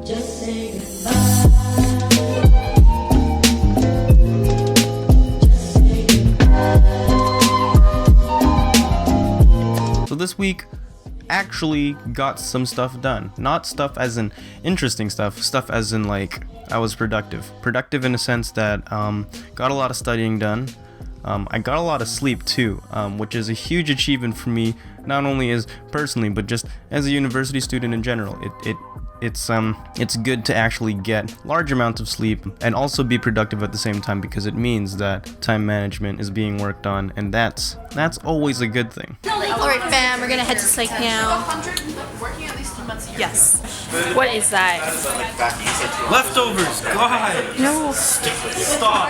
Just say So this week actually got some stuff done. Not stuff as in interesting stuff as in like I was productive. Productive in a sense that got a lot of studying done. I got a lot of sleep too, which is a huge achievement for me, not only as personally, but just as a university student in general. It's good to actually get large amounts of sleep and also be productive at the same time, because it means that time management is being worked on, and that's always a good thing. Alright fam, we're gonna head to psych now. Yes. What is that? Leftovers, God! No. Stop!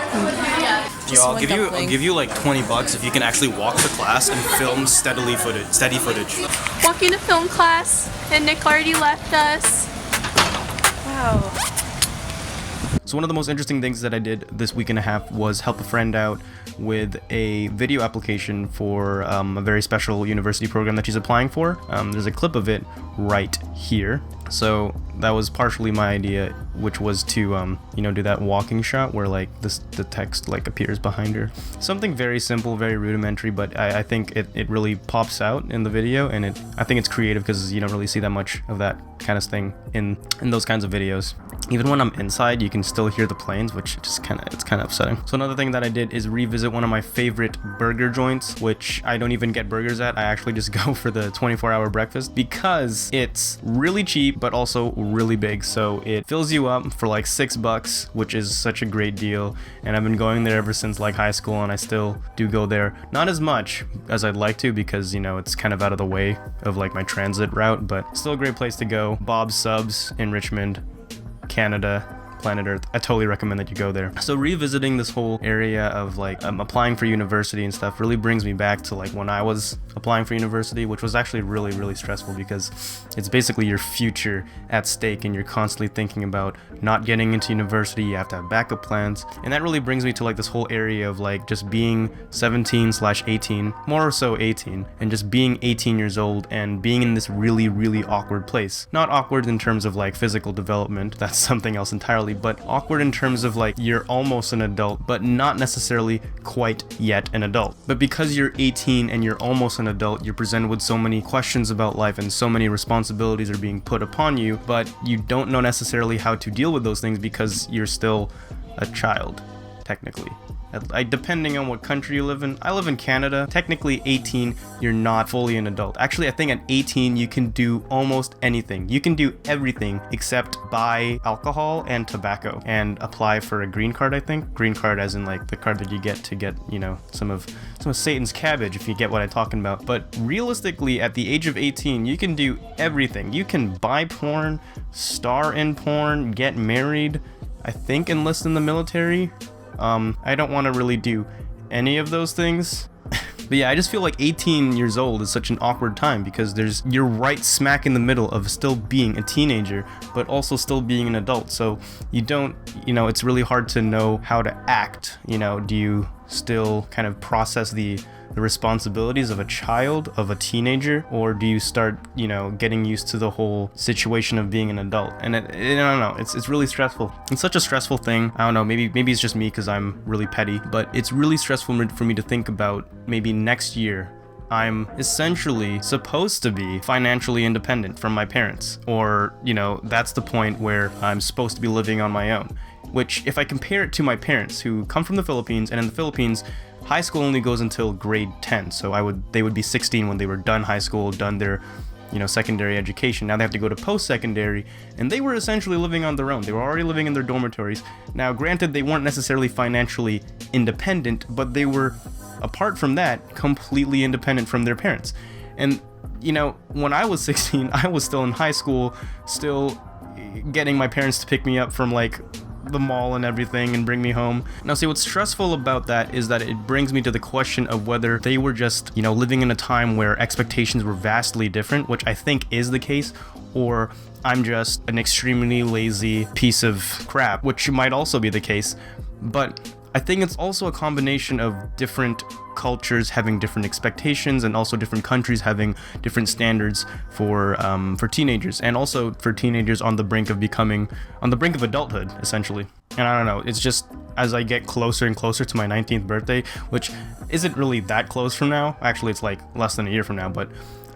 Yo, I'll give you like $20 if you can actually walk to class and film steady footage. Walking to film class, and Nick already left us. Wow. So one of the most interesting things that I did this week and a half was help a friend out with a video application for a very special university program that she's applying for. There's a clip of it right here. So that was partially my idea, which was to do that walking shot where like the text like appears behind her. Something very simple, very rudimentary, but I think it really pops out in the video, and I think it's creative because you don't really see that much of that kind of thing in those kinds of videos. Even when I'm inside, you can still hear the planes, which just it's kind of upsetting. So another thing that I did is revisit one of my favorite burger joints, which I don't even get burgers at. I actually just go for the 24-hour breakfast because it's really cheap, but also really big. So it fills you up for like $6, which is such a great deal. And I've been going there ever since like high school, and I still do go there. Not as much as I'd like to because, it's kind of out of the way of like my transit route, but still a great place to go. Bob's Subs in Richmond, Canada, planet Earth. I totally recommend that you go there. So revisiting this whole area of like applying for university and stuff really brings me back to like when I was applying for university, which was actually really, really stressful because it's basically your future at stake, and you're constantly thinking about not getting into university. You have to have backup plans, and that really brings me to like this whole area of like just being 17/18, more so 18, and just being 18 years old and being in this really, really awkward place. Not awkward in terms of like physical development, that's something else entirely, but awkward in terms of like you're almost an adult, but not necessarily quite yet an adult. But because you're 18 and you're almost an adult, you're presented with so many questions about life, and so many responsibilities are being put upon you, but you don't know necessarily how to deal with those things because you're still a child, technically. Depending on what country you live in. I live in Canada. Technically 18, you're not fully an adult. Actually, I think at 18 you can do almost anything. You can do everything except buy alcohol and tobacco and apply for a green card, I think. Green card as in like the card that you get to get, some of Satan's cabbage, if you get what I'm talking about. But realistically, at the age of 18, you can do everything. You can buy porn, star in porn, get married, I think enlist in the military. I don't want to really do any of those things. But yeah, I just feel like 18 years old is such an awkward time because you're right smack in the middle of still being a teenager, but also still being an adult. So you don't, it's really hard to know how to act. Do you still kind of process the responsibilities of a child, of a teenager, or do you start, getting used to the whole situation of being an adult? And I don't know, it's really stressful. It's such a stressful thing. I don't know, maybe it's just me because I'm really petty, but it's really stressful for me to think about maybe next year I'm essentially supposed to be financially independent from my parents, or, that's the point where I'm supposed to be living on my own. Which, if I compare it to my parents who come from the Philippines, and in the Philippines, high school only goes until grade 10, so they would be 16 when they were done high school, done their, secondary education. Now they have to go to post-secondary, and they were essentially living on their own. They were already living in their dormitories. Now, granted, they weren't necessarily financially independent, but they were, apart from that, completely independent from their parents. And, when I was 16, I was still in high school, still getting my parents to pick me up from, like, the mall and everything and bring me home. Now see, what's stressful about that is that it brings me to the question of whether they were just, living in a time where expectations were vastly different, which I think is the case, or I'm just an extremely lazy piece of crap, which might also be the case. But I think it's also a combination of different cultures having different expectations, and also different countries having different standards for teenagers, and also for teenagers on the brink of adulthood, essentially. And I don't know, it's just as I get closer and closer to my 19th birthday, which isn't really that close from now. Actually, it's like less than a year from now, but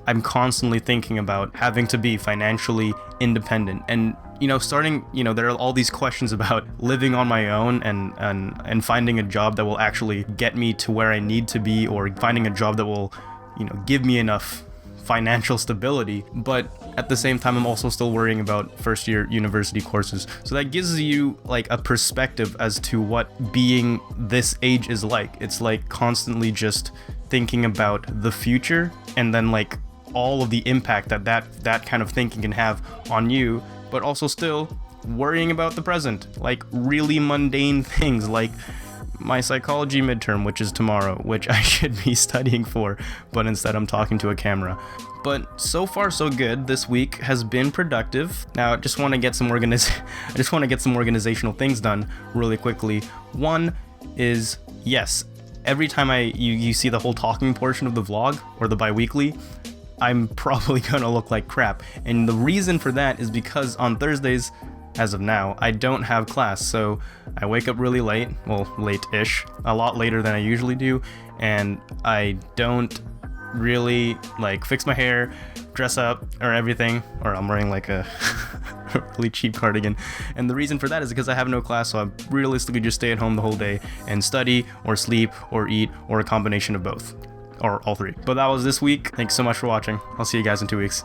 I'm constantly thinking about having to be financially independent. And starting, there are all these questions about living on my own and finding a job that will actually get me to where I need to be, or finding a job that will, give me enough financial stability. But at the same time, I'm also still worrying about first year university courses. So that gives you like a perspective as to what being this age is like. It's like constantly just thinking about the future, and then like all of the impact that kind of thinking can have on you, but also still worrying about the present, like really mundane things like my psychology midterm, which is tomorrow, which I should be studying for, but instead I'm talking to a camera. But so far so good. This week has been productive. Now I just want to get some organizational things done really quickly. One is, yes, every time you see the whole talking portion of the vlog or the bi-weekly, I'm probably gonna look like crap. And the reason for that is because on Thursdays, as of now, I don't have class. So I wake up really late, well, late-ish, a lot later than I usually do, and I don't really like fix my hair, dress up, or everything, or I'm wearing like a really cheap cardigan. And the reason for that is because I have no class, so I realistically just stay at home the whole day and study or sleep or eat, or a combination of both, or all three. But that was this week. Thanks so much for watching. I'll see you guys in 2 weeks.